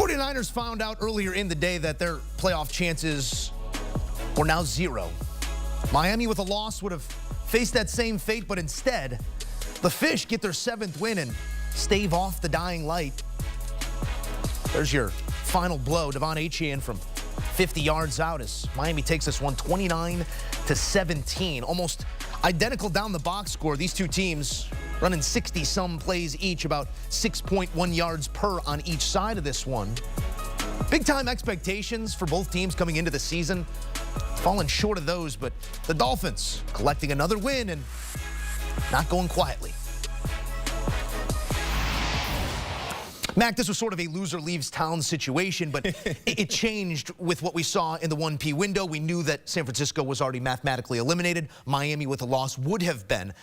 49ers found out earlier in the day that their playoff chances were now 0. Miami with a loss would have faced that same fate, but instead, the Fish get their 7th win and stave off the dying light. There's your final blow. Devon Achane from 50 yards out as Miami takes this one 29-17. Almost identical down the box score. These two teams running 60-some plays each, about 6.1 yards per on each side of this one. Big-time expectations for both teams coming into the season. Falling short of those, but the Dolphins collecting another win and not going quietly. Mac, this was sort of a loser leaves town situation, but it changed with what we saw in the 1P window. We knew that San Francisco was already mathematically eliminated. Miami with a loss would have been.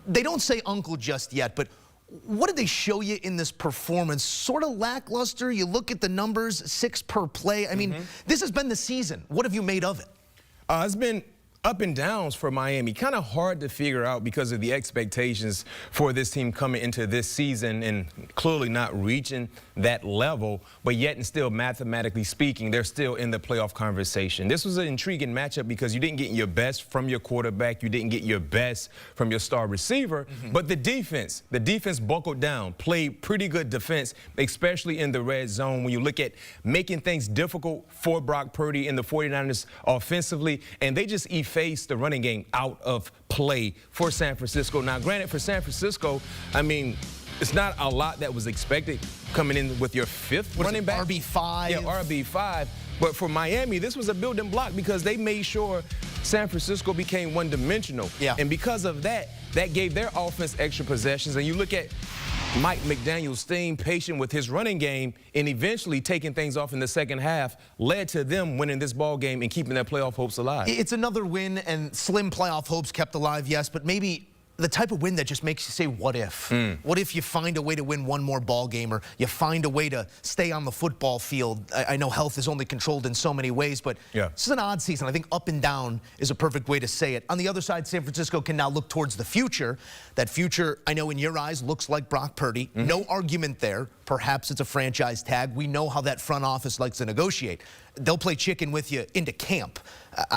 They don't say uncle just yet, but what did they show you in this performance? Sort of lackluster. You look at the numbers, 6 per play. I mean, this has been the season. What have you made of it? It's been up and downs for Miami. Kind of hard to figure out because of the expectations for this team coming into this season and clearly not reaching that level, but yet and still, mathematically speaking, they're still in the playoff conversation. This was an intriguing matchup because you didn't get your best from your quarterback, you didn't get your best from your star receiver, but the defense buckled down, played pretty good defense, especially in the red zone. When you look at making things difficult for Brock Purdy and the 49ers offensively, and they just effaced the running game out of play for San Francisco. Now, granted, for San Francisco, I mean, it's not a lot that was expected coming in with your 5th running back. RB5. Yeah, RB5. But for Miami, this was a building block because they made sure San Francisco became one-dimensional. Yeah. And because of that, that gave their offense extra possessions. And you look at Mike McDaniel staying patient with his running game and eventually taking things off in the second half led to them winning this ball game and keeping their playoff hopes alive. It's another win and slim playoff hopes kept alive, yes, but maybe the type of win that just makes you say, what if? What if you find a way to win one more ball game or you find a way to stay on the football field? I know health is only controlled in so many ways, but this is an odd season. I think up and down is a perfect way to say it. On the other side, San Francisco can now look towards the future. That future, I know in your eyes, looks like Brock Purdy. No argument there. Perhaps it's a franchise tag. We know how that front office likes to negotiate. They'll play chicken with you into camp.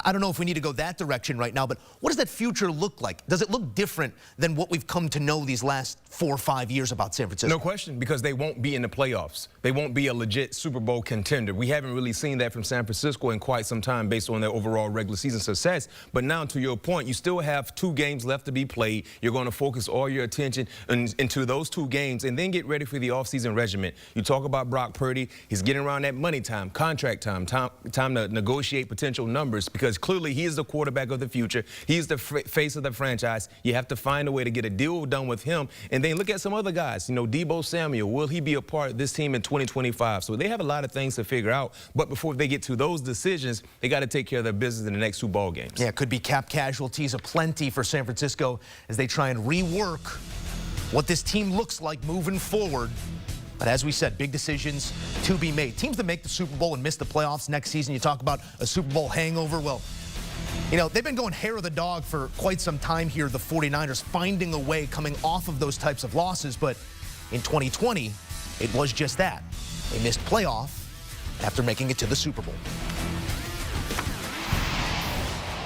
I don't know if we need to go that direction right now, but what does that future look like? Does it look different than what we've come to know these last 4 or 5 years about San Francisco? No question, because they won't be in the playoffs. They won't be a legit Super Bowl contender. We haven't really seen that from San Francisco in quite some time based on their overall regular season success. But now, to your point, you still have 2 games left to be played. You're going to focus all your attention into those 2 games and then get ready for the offseason regimen. You talk about Brock Purdy. He's getting around that money time, contract time to negotiate potential numbers because clearly he is the quarterback of the future. He's the face of the franchise. You have to find a way to get a deal done with him. And then look at some other guys. You know, Deebo Samuel, will he be a part of this team in 2025? So they have a lot of things to figure out. But before they get to those decisions, they got to take care of their business in the next 2 ball games. Yeah, it could be cap casualties aplenty for San Francisco as they try and rework what this team looks like moving forward. But as we said, big decisions to be made. Teams that make the Super Bowl and miss the playoffs next season, you talk about a Super Bowl hangover. Well, you know, they've been going hair of the dog for quite some time here, the 49ers, finding a way coming off of those types of losses. But in 2020, it was just that. They missed playoff after making it to the Super Bowl.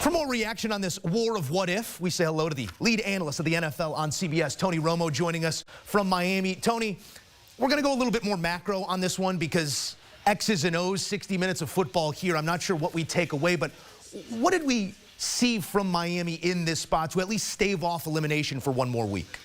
For more reaction on this war of what if, we say hello to the lead analyst of the NFL on CBS, Tony Romo, joining us from Miami. Tony, we're going to go a little bit more macro on this one because X's and O's, 60 minutes of football here. I'm not sure what we take away, but what did we see from Miami in this spot to at least stave off elimination for one more week?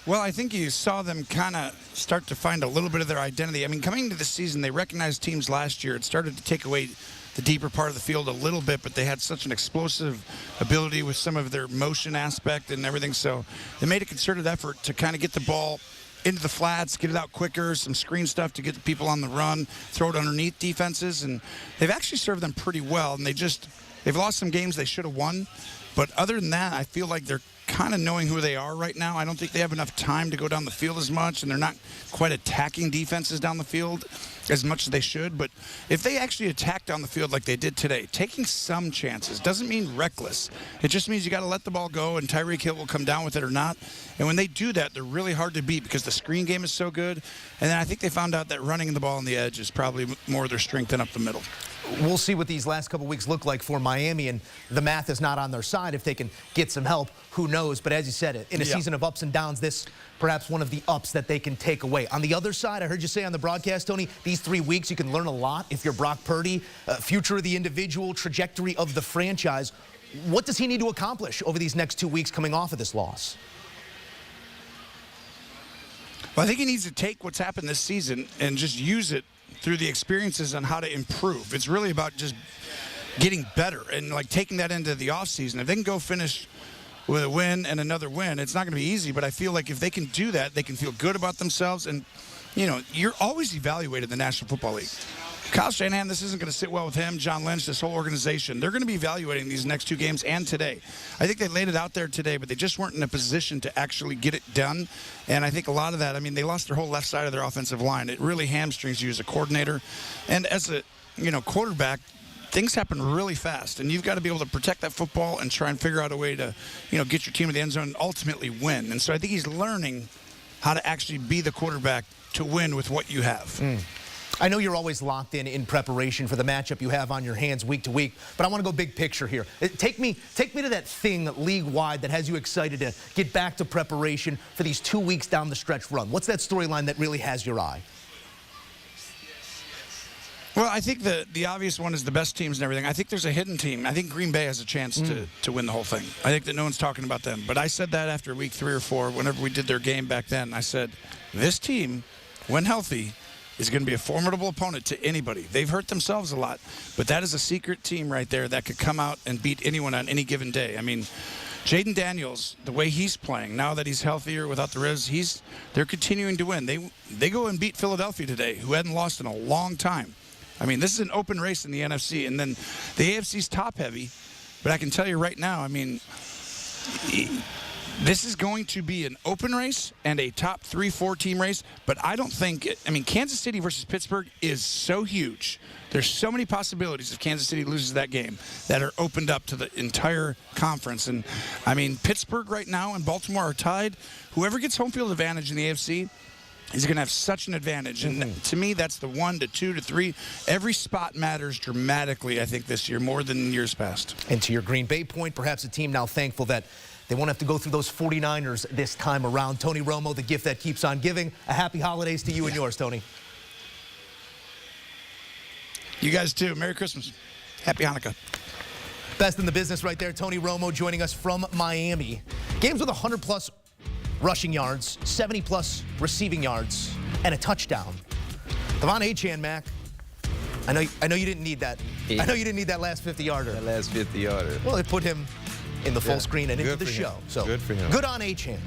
Well, I think you saw them kind of start to find a little bit of their identity. I mean, coming into the season, they recognized teams last year. It started to take away the deeper part of the field a little bit, but they had such an explosive ability with some of their motion aspect and everything. So they made a concerted effort to kind of get the ball into the flats, get it out quicker, some screen stuff to get the people on the run, throw it underneath defenses, and they've actually served them pretty well. And they've lost some games they should have won, but other than that, I feel like they're kind of knowing who they are right now. I don't think they have enough time to go down the field as much, and they're not quite attacking defenses down the field as much as they should. But if they actually attack down the field like they did today, taking some chances doesn't mean reckless. It just means you got to let the ball go, and Tyreek Hill will come down with it or not. And when they do that, they're really hard to beat because the screen game is so good. And then I think they found out that running the ball on the edge is probably more their strength than up the middle. We'll see what these last couple weeks look like for Miami, and the math is not on their side. If they can get some help, who knows? But as you said, in a season of ups and downs, this perhaps one of the ups that they can take away. On the other side, I heard you say on the broadcast, Tony, these 3 weeks you can learn a lot if you're Brock Purdy, future of the individual, trajectory of the franchise. What does he need to accomplish over these next 2 weeks coming off of this loss? Well, I think he needs to take what's happened this season and just use it through the experiences on how to improve. It's really about just getting better and like taking that into the offseason. If they can go finish with a win and another win, it's not going to be easy, but I feel like if they can do that, they can feel good about themselves. And, you know, you're always evaluated in the National Football League. Kyle Shanahan, this isn't going to sit well with him. John Lynch, this whole organization, they're going to be evaluating these next 2 games and today. I think they laid it out there today, but they just weren't in a position to actually get it done. And I think a lot of that, I mean, they lost their whole left side of their offensive line. It really hamstrings you as a coordinator. And as a, quarterback, things happen really fast. And you've got to be able to protect that football and try and figure out a way to, get your team to the end zone and ultimately win. And so I think he's learning how to actually be the quarterback to win with what you have. I know you're always locked in preparation for the matchup you have on your hands week to week, but I want to go big picture here. Take me to that thing league-wide that has you excited to get back to preparation for these 2 weeks down the stretch run. What's that storyline that really has your eye? Well, I think the obvious one is the best teams and everything. I think there's a hidden team. I think Green Bay has a chance to win the whole thing. I think that no one's talking about them. But I said that after week 3 or 4, whenever we did their game back then. I said, this team, when healthy, is going to be a formidable opponent to anybody. They've hurt themselves a lot, but that is a secret team right there that could come out and beat anyone on any given day. I mean, Jaden Daniels, the way he's playing, now that he's healthier without the ribs, they're continuing to win. They go and beat Philadelphia today, who hadn't lost in a long time. I mean, this is an open race in the NFC, and then the AFC's top-heavy, but I can tell you right now, I mean, this is going to be an open race and a top 3-4 team race, but I don't think Kansas City versus Pittsburgh is so huge. There's so many possibilities if Kansas City loses that game that are opened up to the entire conference. And, I mean, Pittsburgh right now and Baltimore are tied. Whoever gets home field advantage in the AFC is going to have such an advantage. And to me, that's the 1 to 2 to 3. Every spot matters dramatically, I think, this year, more than in years past. And to your Green Bay point, perhaps a team now thankful that they won't have to go through those 49ers this time around. Tony Romo, the gift that keeps on giving. A happy holidays to you and yours, Tony. You guys too. Merry Christmas. Happy Hanukkah. Best in the business right there. Tony Romo joining us from Miami. Games with 100-plus rushing yards, 70-plus receiving yards, and a touchdown. Devon Achane, Mac. I know you didn't need that. I know you didn't need that last 50-yarder. That last 50-yarder. Well, it put him in the full screen and into the show. So good for him. Good on Achane.